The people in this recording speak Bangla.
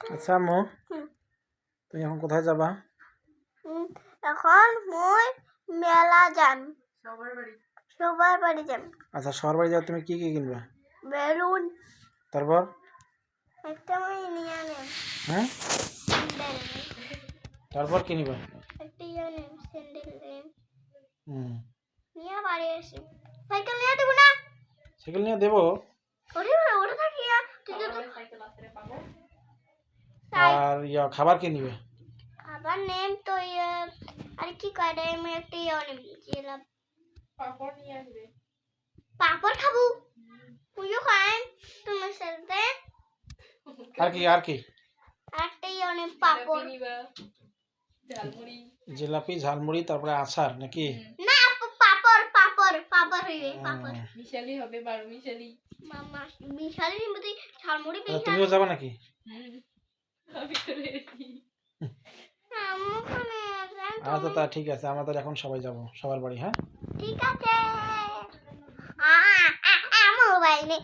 আচ্ছা আম্মু, তুমি এখন কোথায় যাবা? এখন মই মেলা যাম, সবার বাড়ি যাম। আচ্ছা, শহর বাড়ি যাও, তুমি কি কি কিনবা? বেলুন, তারপর একটা মই নিয়ে নেম, হ্যাঁ, স্যান্ডেল, তারপর কি নিবা? একটা ইয়ে নেম, স্যান্ডেল নেম, নিয়ে বাড়ি আসি। সাইকেল নিয়ে দেবো না? সাইকেল নিয়ে দেবো। ওটা থাকি আর খাবার কি নিবে? আবার নেম তো ইয়ে, আর কি করে আমি একটা ইয়ে নেম, জিলাপ পাপড় নিয়ে আসবে। পাপড় খাবো, তুইও খাই তোমার সাথে। আর কি আর কি? একটা ইয়ে নেম, পাপড়, জিলাপি, ঝালমুড়ি, তারপরে আচার নাকি? না পাপড় পাপড় পাপড় হইবে, পাপড় মিশালি হবে, 12 মিশালি। মামা বিশালের মধ্যে ঝালমুড়ি আচ্ছা, বিশাল। তুমিও যাবা নাকি? আমি তো রেডি। আম্মু কোনে যান? আচ্ছা, তা ঠিক আছে, আমাদের এখন সবাই যাব সবার বাড়ি। হ্যাঁ, ঠিক আছে। মোবাইল নে